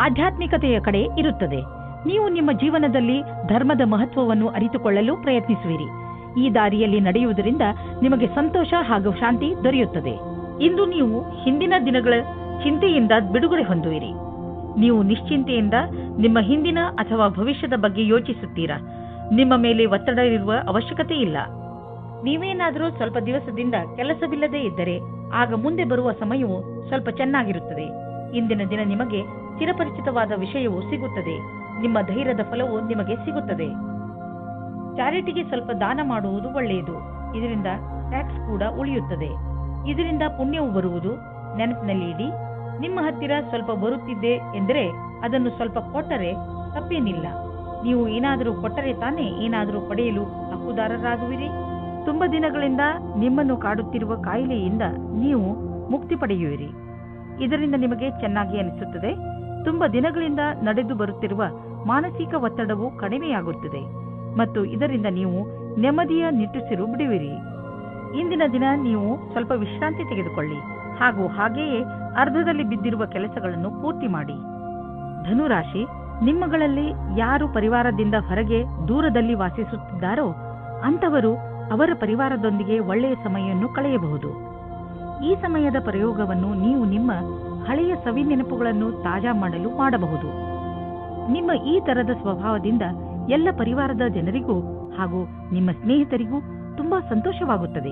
ಆಧ್ಯಾತ್ಮಿಕತೆಯ ಕಡೆ ಇರುತ್ತದೆ. ನೀವು ನಿಮ್ಮ ಜೀವನದಲ್ಲಿ ಧರ್ಮದ ಮಹತ್ವವನ್ನು ಅರಿತುಕೊಳ್ಳಲು ಪ್ರಯತ್ನಿಸುವಿರಿ. ಈ ದಾರಿಯಲ್ಲಿ ನಡೆಯುವುದರಿಂದ ನಿಮಗೆ ಸಂತೋಷ ಹಾಗೂ ಶಾಂತಿ ದೊರೆಯುತ್ತದೆ. ಇಂದು ನೀವು ಹಿಂದಿನ ದಿನಗಳ ಚಿಂತೆಯಿಂದ ಬಿಡುಗಡೆ ಹೊಂದುವಿರಿ. ನೀವು ನಿಶ್ಚಿಂತೆಯಿಂದ ನಿಮ್ಮ ಹಿಂದಿನ ಅಥವಾ ಭವಿಷ್ಯದ ಬಗ್ಗೆ ಯೋಚಿಸುತ್ತೀರಾ. ನಿಮ್ಮ ಮೇಲೆ ಒತ್ತಡ ಇರುವ ಅವಶ್ಯಕತೆ ಇಲ್ಲ. ನೀವೇನಾದರೂ ಸ್ವಲ್ಪ ದಿವಸದಿಂದ ಕೆಲಸವಿಲ್ಲದೆ ಇದ್ದರೆ ಆಗ ಮುಂದೆ ಬರುವ ಸಮಯವು ಸ್ವಲ್ಪ ಚೆನ್ನಾಗಿರುತ್ತದೆ. ಇಂದಿನ ದಿನ ನಿಮಗೆ ಚಿರಪರಿಚಿತವಾದ ವಿಷಯವು ಸಿಗುತ್ತದೆ. ನಿಮ್ಮ ಧೈರ್ಯದ ಫಲವು ನಿಮಗೆ ಸಿಗುತ್ತದೆ. ಚಾರಿಟಿಗೆ ಸ್ವಲ್ಪ ದಾನ ಮಾಡುವುದು ಒಳ್ಳೆಯದು. ಇದರಿಂದ ಟ್ಯಾಕ್ಸ್ ಕೂಡ ಉಳಿಯುತ್ತದೆ. ಇದರಿಂದ ಪುಣ್ಯವು ಬರುವುದು. ನೆನಪಿನಲ್ಲಿ ಇಡಿ, ನಿಮ್ಮ ಹತ್ತಿರ ಸ್ವಲ್ಪ ಬರುತ್ತಿದ್ದೆ ಎಂದರೆ ಅದನ್ನು ಸ್ವಲ್ಪ ಕೊಟ್ಟರೆ ತಪ್ಪೇನಿಲ್ಲ. ನೀವು ಏನಾದರೂ ಕೊಟ್ಟರೆ ತಾನೇ ಏನಾದರೂ ಪಡೆಯಲು ಹಕ್ಕುದಾರರಾಗುವಿರಿ. ತುಂಬ ದಿನಗಳಿಂದ ನಿಮ್ಮನ್ನು ಕಾಡುತ್ತಿರುವ ಕಾಯಿಲೆಯಿಂದ ನೀವು ಮುಕ್ತಿ ಪಡೆಯುವಿರಿ. ಇದರಿಂದ ನಿಮಗೆ ಚೆನ್ನಾಗಿ ಅನಿಸುತ್ತದೆ. ತುಂಬ ದಿನಗಳಿಂದ ನಡೆದು ಬರುತ್ತಿರುವ ಮಾನಸಿಕ ಒತ್ತಡವು ಕಡಿಮೆಯಾಗುತ್ತದೆ ಮತ್ತು ಇದರಿಂದ ನೀವು ನೆಮ್ಮದಿಯ ನಿಟ್ಟುಸಿರು ಬಿಡುವಿರಿ. ಇಂದಿನ ದಿನ ನೀವು ಸ್ವಲ್ಪ ವಿಶ್ರಾಂತಿ ತೆಗೆದುಕೊಳ್ಳಿ ಹಾಗೂ ಹಾಗೆಯೇ ಅರ್ಧದಲ್ಲಿ ಬಿದ್ದಿರುವ ಕೆಲಸಗಳನ್ನು ಪೂರ್ತಿ ಮಾಡಿ. ಧನುರಾಶಿ, ನಿಮ್ಮಗಳಲ್ಲಿ ಯಾರು ಪರಿವಾರದಿಂದ ಹೊರಗೆ ದೂರದಲ್ಲಿ ವಾಸಿಸುತ್ತಿದ್ದಾರೋ ಅಂತವರು ಅವರ ಪರಿವಾರದೊಂದಿಗೆ ಒಳ್ಳೆಯ ಸಮಯವನ್ನು ಕಳೆಯಬಹುದು. ಈ ಸಮಯದ ಪ್ರಯೋಗವನ್ನು ನೀವು ನಿಮ್ಮ ಹಳೆಯ ಸವಿ ನೆನಪುಗಳನ್ನು ತಾಜಾ ಮಾಡಲು ಮಾಡಬಹುದು. ನಿಮ್ಮ ಈ ತರದ ಸ್ವಭಾವದಿಂದ ಎಲ್ಲ ಪರಿವಾರದ ಜನರಿಗೂ ಹಾಗೂ ನಿಮ್ಮ ಸ್ನೇಹಿತರಿಗೂ ತುಂಬಾ ಸಂತೋಷವಾಗುತ್ತದೆ.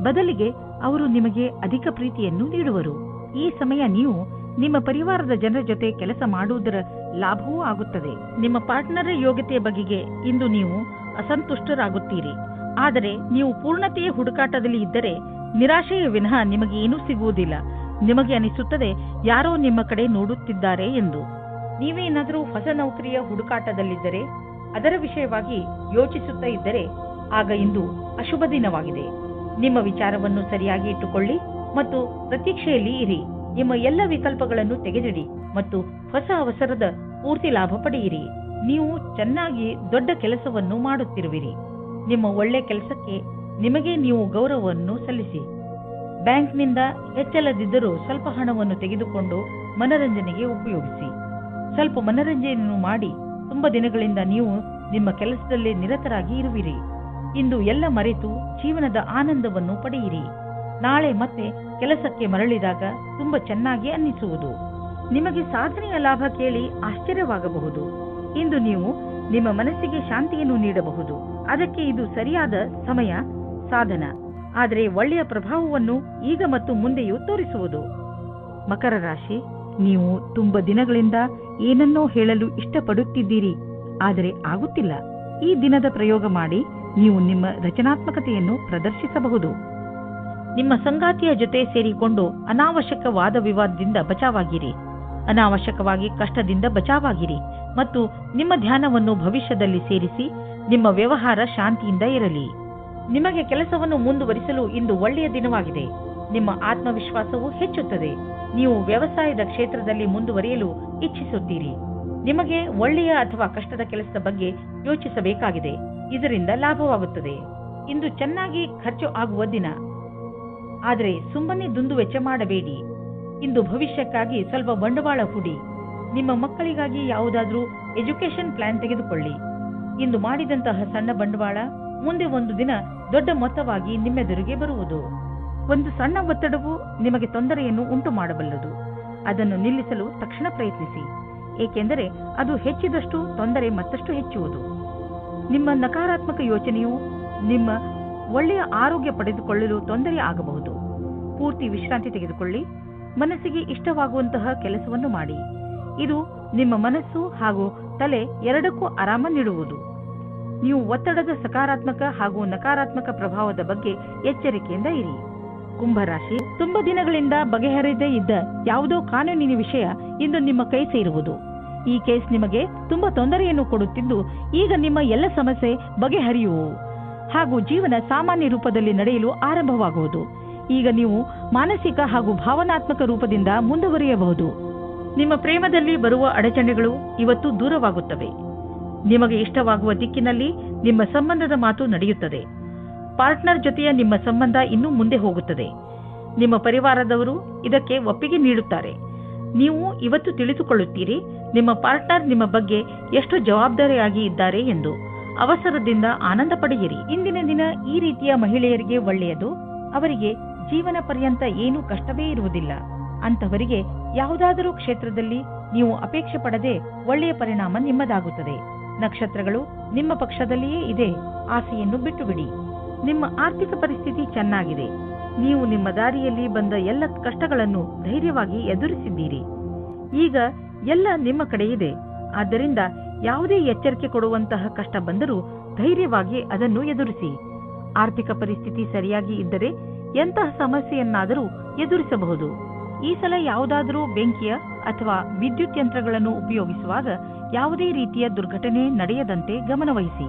ಬದಲಿಗೆ ಅವರು ನಿಮಗೆ ಅಧಿಕ ಪ್ರೀತಿಯನ್ನು ನೀಡುವರು. ಈ ಸಮಯ ನೀವು ನಿಮ್ಮ ಪರಿವಾರದ ಜನರ ಜೊತೆ ಕೆಲಸ ಮಾಡುವುದರ ಲಾಭವೂ ಆಗುತ್ತದೆ. ನಿಮ್ಮ ಪಾರ್ಟ್ನರ್ ಯೋಗ್ಯತೆಯ ಬಗೆಗೆ ಇಂದು ನೀವು ಅಸಂತುಷ್ಟರಾಗುತ್ತೀರಿ. ಆದರೆ ನೀವು ಪೂರ್ಣತೆಯ ಹುಡುಕಾಟದಲ್ಲಿ ಇದ್ದರೆ ನಿರಾಶೆಯ ವಿನಃ ನಿಮಗೆ ಏನೂ ಸಿಗುವುದಿಲ್ಲ. ನಿಮಗೆ ಅನಿಸುತ್ತದೆ ಯಾರೋ ನಿಮ್ಮ ಕಡೆ ನೋಡುತ್ತಿದ್ದಾರೆ ಎಂದು. ನೀವೇನಾದರೂ ಹೊಸ ನೌಕರಿಯ ಹುಡುಕಾಟದಲ್ಲಿದ್ದರೆ, ಅದರ ವಿಷಯವಾಗಿ ಯೋಚಿಸುತ್ತಾ ಇದ್ದರೆ ಆಗ ಇಂದು ಅಶುಭ ದಿನವಾಗಿದೆ. ನಿಮ್ಮ ವಿಚಾರವನ್ನು ಸರಿಯಾಗಿ ಇಟ್ಟುಕೊಳ್ಳಿ ಮತ್ತು ಪ್ರತೀಕ್ಷೆಯಲ್ಲಿ ಇರಿ. ನಿಮ್ಮ ಎಲ್ಲ ವಿಕಲ್ಪಗಳನ್ನು ತೆಗೆದಿಡಿ ಮತ್ತು ಹೊಸ ಅವಸರದ ಪೂರ್ತಿ ಲಾಭ ಪಡೆಯಿರಿ. ನೀವು ಚೆನ್ನಾಗಿ ದೊಡ್ಡ ಕೆಲಸವನ್ನು ಮಾಡುತ್ತಿರುವಿರಿ. ನಿಮ್ಮ ಒಳ್ಳೆ ಕೆಲಸಕ್ಕೆ ನಿಮಗೆ ನೀವು ಗೌರವವನ್ನು ಸಲ್ಲಿಸಿ. ಬ್ಯಾಂಕ್ನಿಂದ ಹೆಚ್ಚಲದಿದ್ದರೂ ಸ್ವಲ್ಪ ಹಣವನ್ನು ತೆಗೆದುಕೊಂಡು ಮನರಂಜನೆಗೆ ಉಪಯೋಗಿಸಿ. ಸ್ವಲ್ಪ ಮನರಂಜನೆಯನ್ನು ಮಾಡಿ. ತುಂಬ ದಿನಗಳಿಂದ ನೀವು ನಿಮ್ಮ ಕೆಲಸದಲ್ಲಿ ನಿರತರಾಗಿ ಇರುವಿರಿ. ಇಂದು ಎಲ್ಲ ಮರೆತು ಜೀವನದ ಆನಂದವನ್ನು ಪಡೆಯಿರಿ. ನಾಳೆ ಮತ್ತೆ ಕೆಲಸಕ್ಕೆ ಮರಳಿದಾಗ ತುಂಬಾ ಚೆನ್ನಾಗಿ ಅನ್ನಿಸುವುದು. ನಿಮಗೆ ಸಾಧನೆಯ ಲಾಭ ಕೇಳಿ ಆಶ್ಚರ್ಯವಾಗಬಹುದು. ಇಂದು ನೀವು ನಿಮ್ಮ ಮನಸ್ಸಿಗೆ ಶಾಂತಿಯನ್ನು ನೀಡಬಹುದು. ಅದಕ್ಕೆ ಇದು ಸರಿಯಾದ ಸಮಯ, ಸಾಧನ. ಆದರೆ ಒಳ್ಳೆಯ ಪ್ರಭಾವವನ್ನು ಈಗ ಮತ್ತು ಮುಂದೆಯೂ ತೋರಿಸುವುದು. ಮಕರ ರಾಶಿ, ನೀವು ತುಂಬ ದಿನಗಳಿಂದ ಏನನ್ನೋ ಹೇಳಲು ಇಷ್ಟಪಡುತ್ತಿದ್ದೀರಿ, ಆದರೆ ಆಗುತ್ತಿಲ್ಲ. ಈ ದಿನದ ಪ್ರಯೋಗ ಮಾಡಿ ನೀವು ನಿಮ್ಮ ರಚನಾತ್ಮಕತೆಯನ್ನು ಪ್ರದರ್ಶಿಸಬಹುದು. ನಿಮ್ಮ ಸಂಗಾತಿಯ ಜೊತೆ ಸೇರಿಕೊಂಡು ಅನಾವಶ್ಯಕ ವಾದ ವಿವಾದದಿಂದ ಬಚಾವಾಗಿರಿ. ಅನಾವಶ್ಯಕವಾಗಿ ಕಷ್ಟದಿಂದ ಬಚಾವಾಗಿರಿ ಮತ್ತು ನಿಮ್ಮ ಧ್ಯಾನವನ್ನು ಭವಿಷ್ಯದಲ್ಲಿ ಸೇರಿಸಿ ನಿಮ್ಮ ವ್ಯವಹಾರ ಶಾಂತಿಯಿಂದ ಇರಲಿ. ನಿಮಗೆ ಕೆಲಸವನ್ನು ಮುಂದುವರಿಸಲು ಇಂದು ಒಳ್ಳೆಯ ದಿನವಾಗಿದೆ. ನಿಮ್ಮ ಆತ್ಮವಿಶ್ವಾಸವು ಹೆಚ್ಚುತ್ತದೆ. ನೀವು ವ್ಯವಸಾಯದ ಕ್ಷೇತ್ರದಲ್ಲಿ ಮುಂದುವರಿಯಲು ಇಚ್ಛಿಸುತ್ತೀರಿ. ನಿಮಗೆ ಒಳ್ಳೆಯ ಅಥವಾ ಕಷ್ಟದ ಕೆಲಸದ ಬಗ್ಗೆ ಯೋಚಿಸಬೇಕಾಗಿದೆ. ಇದರಿಂದ ಲಾಭವಾಗುತ್ತದೆ. ಇಂದು ಚೆನ್ನಾಗಿ ಖರ್ಚು ಆಗುವ ದಿನ, ಆದರೆ ಸುಮ್ಮನೆ ದುಂದುವೆಚ್ಚ ಮಾಡಬೇಡಿ. ಇಂದು ಭವಿಷ್ಯಕ್ಕಾಗಿ ಸ್ವಲ್ಪ ಬಂಡವಾಳ ಹೂಡಿ. ನಿಮ್ಮ ಮಕ್ಕಳಿಗಾಗಿ ಯಾವುದಾದ್ರೂ ಎಜುಕೇಶನ್ ಪ್ಲಾನ್ ತೆಗೆದುಕೊಳ್ಳಿ. ಇಂದು ಮಾಡಿದಂತಹ ಸಣ್ಣ ಬಂಡವಾಳ ಮುಂದೆ ಒಂದು ದಿನ ದೊಡ್ಡ ಮೊತ್ತವಾಗಿ ನಿಮ್ಮೆದುರಿಗೆ ಬರುವುದು. ಒಂದು ಸಣ್ಣ ಒತ್ತಡವು ನಿಮಗೆ ತೊಂದರೆಯನ್ನು ಉಂಟು ಮಾಡಬಲ್ಲದು. ಅದನ್ನು ನಿಲ್ಲಿಸಲು ತಕ್ಷಣ ಪ್ರಯತ್ನಿಸಿ, ಏಕೆಂದರೆ ಅದು ಹೆಚ್ಚಿದಷ್ಟು ತೊಂದರೆ ಮತ್ತಷ್ಟು ಹೆಚ್ಚುವುದು. ನಿಮ್ಮ ನಕಾರಾತ್ಮಕ ಯೋಚನೆಯು ನಿಮ್ಮ ಒಳ್ಳೆಯ ಆರೋಗ್ಯ ಪಡೆದುಕೊಳ್ಳಲು ತೊಂದರೆ ಆಗಬಹುದು. ಪೂರ್ತಿ ವಿಶ್ರಾಂತಿ ತೆಗೆದುಕೊಳ್ಳಿ. ಮನಸ್ಸಿಗೆ ಇಷ್ಟವಾಗುವಂತಹ ಕೆಲಸವನ್ನು ಮಾಡಿ. ಇದು ನಿಮ್ಮ ಮನಸ್ಸು ಹಾಗೂ ತಲೆ ಎರಡಕ್ಕೂ ಆರಾಮ ನೀಡುವುದು. ನೀವು ಒತ್ತಡದ ಸಕಾರಾತ್ಮಕ ಹಾಗೂ ನಕಾರಾತ್ಮಕ ಪ್ರಭಾವದ ಬಗ್ಗೆ ಎಚ್ಚರಿಕೆಯಿಂದ ಇರಿ. ಕುಂಭರಾಶಿ, ತುಂಬಾ ದಿನಗಳಿಂದ ಬಗೆಹರಿಯದೇ ಇದ್ದ ಯಾವುದೋ ಕಾನೂನಿನ ವಿಷಯ ಇಂದು ನಿಮ್ಮ ಕೈ ಸೇರುವುದು. ಈ ಕೇಸ್ ನಿಮಗೆ ತುಂಬಾ ತೊಂದರೆಯನ್ನು ಕೊಡುತ್ತಿದ್ದು, ಈಗ ನಿಮ್ಮ ಎಲ್ಲ ಸಮಸ್ಯೆ ಬಗೆಹರಿಯುವು ಹಾಗೂ ಜೀವನ ಸಾಮಾನ್ಯ ರೂಪದಲ್ಲಿ ನಡೆಯಲು ಆರಂಭವಾಗುವುದು. ಈಗ ನೀವು ಮಾನಸಿಕ ಹಾಗೂ ಭಾವನಾತ್ಮಕ ರೂಪದಿಂದ ಮುಂದುವರಿಯಬಹುದು. ನಿಮ್ಮ ಪ್ರೇಮದಲ್ಲಿ ಬರುವ ಅಡಚಣೆಗಳು ಇವತ್ತು ದೂರವಾಗುತ್ತವೆ. ನಿಮಗೆ ಇಷ್ಟವಾಗುವ ದಿಕ್ಕಿನಲ್ಲಿ ನಿಮ್ಮ ಸಂಬಂಧದ ಮಾತು ನಡೆಯುತ್ತದೆ. ಪಾರ್ಟ್ನರ್ ಜೊತೆಯ ನಿಮ್ಮ ಸಂಬಂಧ ಇನ್ನೂ ಮುಂದೆ ಹೋಗುತ್ತದೆ. ನಿಮ್ಮ ಪರಿವಾರದವರು ಇದಕ್ಕೆ ಒಪ್ಪಿಗೆ ನೀಡುತ್ತಾರೆ. ನೀವು ಇವತ್ತು ತಿಳಿದುಕೊಳ್ಳುತ್ತೀರಿ ನಿಮ್ಮ ಪಾರ್ಟ್ನರ್ ನಿಮ್ಮ ಬಗ್ಗೆ ಎಷ್ಟು ಜವಾಬ್ದಾರಿಯಾಗಿ ಇದ್ದಾರೆ ಎಂದು. ಅವಸರದಿಂದ ಆನಂದ ಪಡೆಯಿರಿ. ಇಂದಿನ ದಿನ ಈ ರೀತಿಯ ಮಹಿಳೆಯರಿಗೆ ಒಳ್ಳೆಯದು. ಅವರಿಗೆ ಜೀವನ ಪರ್ಯಂತ ಏನೂ ಕಷ್ಟವೇ ಇರುವುದಿಲ್ಲ. ಅಂತವರಿಗೆ ಯಾವುದಾದರೂ ಕ್ಷೇತ್ರದಲ್ಲಿ ನೀವು ಅಪೇಕ್ಷೆ ಪಡದೆ ಒಳ್ಳೆಯ ಪರಿಣಾಮ ನಿಮ್ಮದಾಗುತ್ತದೆ. ನಕ್ಷತ್ರಗಳು ನಿಮ್ಮ ಪಕ್ಷದಲ್ಲಿಯೇ ಇದೆ. ಆಸೆಯನ್ನು ಬಿಟ್ಟು ಬಿಡಿ. ನಿಮ್ಮ ಆರ್ಥಿಕ ಪರಿಸ್ಥಿತಿ ಚೆನ್ನಾಗಿದೆ. ನೀವು ನಿಮ್ಮ ದಾರಿಯಲ್ಲಿ ಬಂದ ಎಲ್ಲ ಕಷ್ಟಗಳನ್ನು ಧೈರ್ಯವಾಗಿ ಎದುರಿಸಿದ್ದೀರಿ. ಈಗ ಎಲ್ಲ ನಿಮ್ಮ ಕಡೆ ಇದೆ. ಆದ್ದರಿಂದ ಯಾವುದೇ ಎಚ್ಚರಿಕೆ ಕೊಡುವಂತಹ ಕಷ್ಟ ಬಂದರೂ ಧೈರ್ಯವಾಗಿ ಅದನ್ನು ಎದುರಿಸಿ. ಆರ್ಥಿಕ ಪರಿಸ್ಥಿತಿ ಸರಿಯಾಗಿ ಇದ್ದರೆ ಎಂತಹ ಸಮಸ್ಯೆಯನ್ನಾದರೂ ಎದುರಿಸಬಹುದು. ಈ ಸಲ ಯಾವುದಾದರೂ ಬೆಂಕಿಯ ಅಥವಾ ವಿದ್ಯುತ್ ಯಂತ್ರಗಳನ್ನು ಉಪಯೋಗಿಸುವಾಗ ಯಾವುದೇ ರೀತಿಯ ದುರ್ಘಟನೆ ನಡೆಯದಂತೆ ಗಮನವಹಿಸಿ.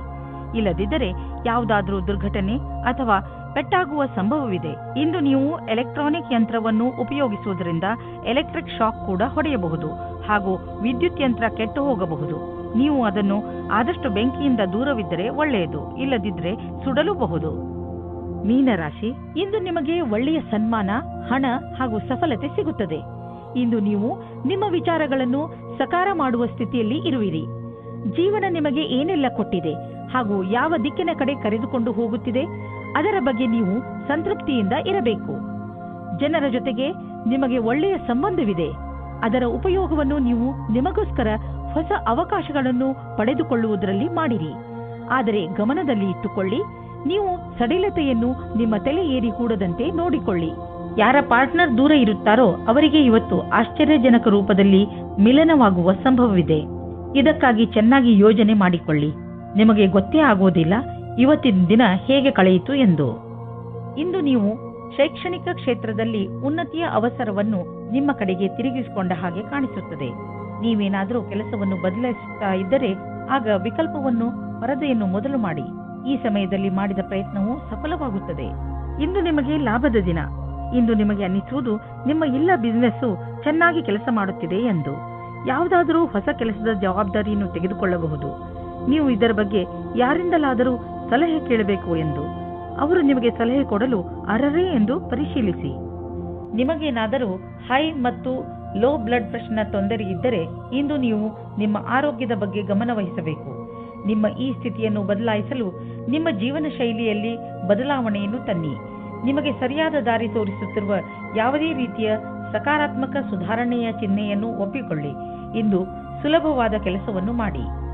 ಇಲ್ಲದಿದ್ದರೆ ಯಾವುದಾದರೂ ದುರ್ಘಟನೆ ಅಥವಾ ಪೆಟ್ಟಾಗುವ ಸಂಭವವಿದೆ. ಇಂದು ನೀವು ಎಲೆಕ್ಟ್ರಾನಿಕ್ ಯಂತ್ರವನ್ನು ಉಪಯೋಗಿಸುವುದರಿಂದ ಎಲೆಕ್ಟ್ರಿಕ್ ಶಾಕ್ ಕೂಡ ಹೊಡೆಯಬಹುದು ಹಾಗೂ ವಿದ್ಯುತ್ ಯಂತ್ರ ಕೆಟ್ಟು ಹೋಗಬಹುದು. ನೀವು ಅದನ್ನು ಆದಷ್ಟು ಬೆಂಕಿಯಿಂದ ದೂರವಿದ್ದರೆ ಒಳ್ಳೆಯದು. ಇಲ್ಲದಿದ್ದರೆ ಸುಡಲೂಬಹುದು. ಮೀನರಾಶಿ, ಇಂದು ನಿಮಗೆ ಒಳ್ಳೆಯ ಸನ್ಮಾನ, ಹಣ ಹಾಗೂ ಸಫಲತೆ ಸಿಗುತ್ತದೆ. ಇಂದು ನೀವು ನಿಮ್ಮ ವಿಚಾರಗಳನ್ನು ಸಕಾರ ಮಾಡುವ ಸ್ಥಿತಿಯಲ್ಲಿ ಇರುವಿರಿ. ಜೀವನ ನಿಮಗೆ ಏನೆಲ್ಲ ಕೊಟ್ಟಿದೆ ಹಾಗೂ ಯಾವ ದಿಕ್ಕಿನ ಕಡೆ ಕರೆದುಕೊಂಡು ಹೋಗುತ್ತಿದೆ ಅದರ ಬಗ್ಗೆ ನೀವು ಸಂತೃಪ್ತಿಯಿಂದ ಇರಬೇಕು. ಜನರ ಜೊತೆಗೆ ನಿಮಗೆ ಒಳ್ಳೆಯ ಸಂಬಂಧವಿದೆ. ಅದರ ಉಪಯೋಗವನ್ನು ನೀವು ನಿಮಗೋಸ್ಕರ ಹೊಸ ಅವಕಾಶಗಳನ್ನು ಪಡೆದುಕೊಳ್ಳುವುದರಲ್ಲಿ ಮಾಡಿರಿ. ಆದರೆ ಗಮನದಲ್ಲಿ ಇಟ್ಟುಕೊಳ್ಳಿ, ನೀವು ಸಡಿಲತೆಯನ್ನು ನಿಮ್ಮ ತಲೆ ಏರಿ ಕೂಡದಂತೆ ನೋಡಿಕೊಳ್ಳಿ. ಯಾರ ಪಾರ್ಟ್ನರ್ ದೂರ ಇರುತ್ತಾರೋ ಅವರಿಗೆ ಇವತ್ತು ಆಶ್ಚರ್ಯಜನಕ ರೂಪದಲ್ಲಿ ಮಿಲನವಾಗುವ ಸಂಭವವಿದೆ. ಇದಕ್ಕಾಗಿ ಚೆನ್ನಾಗಿ ಯೋಜನೆ ಮಾಡಿಕೊಳ್ಳಿ. ನಿಮಗೆ ಗೊತ್ತೇ ಆಗುವುದಿಲ್ಲ ಇವತ್ತಿನ ದಿನ ಹೇಗೆ ಕಳೆಯಿತು ಎಂದು. ಇಂದು ನೀವು ಶೈಕ್ಷಣಿಕ ಕ್ಷೇತ್ರದಲ್ಲಿ ಉನ್ನತಿಯ ಅವಸರವನ್ನು ನಿಮ್ಮ ಕಡೆಗೆ ತಿರುಗಿಸಿಕೊಂಡ ಹಾಗೆ ಕಾಣಿಸುತ್ತದೆ. ನೀವೇನಾದರೂ ಕೆಲಸವನ್ನು ಬದಲಾಯಿಸುತ್ತಾ ಇದ್ದರೆ ಆಗ ವಿಕಲ್ಪವನ್ನು ಪರದೆಯನ್ನು ಮೊದಲು ಮಾಡಿ. ಈ ಸಮಯದಲ್ಲಿ ಮಾಡಿದ ಪ್ರಯತ್ನವು ಸಫಲವಾಗುತ್ತದೆ. ಇಂದು ನಿಮಗೆ ಲಾಭದ ದಿನ. ಇಂದು ನಿಮಗೆ ಅನ್ನಿಸುವುದು ನಿಮ್ಮ ಎಲ್ಲ ಬಿಸಿನೆಸ್ಸು ಚೆನ್ನಾಗಿ ಕೆಲಸ ಮಾಡುತ್ತಿದೆ ಎಂದು. ಯಾವುದಾದರೂ ಹೊಸ ಕೆಲಸದ ಜವಾಬ್ದಾರಿಯನ್ನು ತೆಗೆದುಕೊಳ್ಳಬಹುದು. ನೀವು ಇದರ ಬಗ್ಗೆ ಯಾರಿಂದಲಾದರೂ ಸಲಹೆ ಕೇಳಬೇಕು ಎಂದು. ಅವರು ನಿಮಗೆ ಸಲಹೆ ಕೊಡಲು ಅರ್ಹರೇ ಎಂದು ಪರಿಶೀಲಿಸಿ. ನಿಮಗೇನಾದರೂ ಹೈ ಮತ್ತು ಲೋ ಬ್ಲಡ್ ಪ್ರೆಷರ್ನ ತೊಂದರೆ ಇದ್ದರೆ ಇಂದು ನೀವು ನಿಮ್ಮ ಆರೋಗ್ಯದ ಬಗ್ಗೆ ಗಮನ ವಹಿಸಬೇಕು. ನಿಮ್ಮ ಈ ಸ್ಥಿತಿಯನ್ನು ಬದಲಾಯಿಸಲು ನಿಮ್ಮ ಜೀವನ ಶೈಲಿಯಲ್ಲಿ ಬದಲಾವಣೆಯನ್ನು ತನ್ನಿ. ನಿಮಗೆ ಸರಿಯಾದ ದಾರಿ ತೋರಿಸುತ್ತಿರುವ ಯಾವುದೇ ರೀತಿಯ ಸಕಾರಾತ್ಮಕ ಸುಧಾರಣೆಯ ಚಿಹ್ನೆಯನ್ನು ಒಪ್ಪಿಕೊಳ್ಳಿ. ಇಂದು ಸುಲಭವಾದ ಕೆಲಸವನ್ನು ಮಾಡಿ.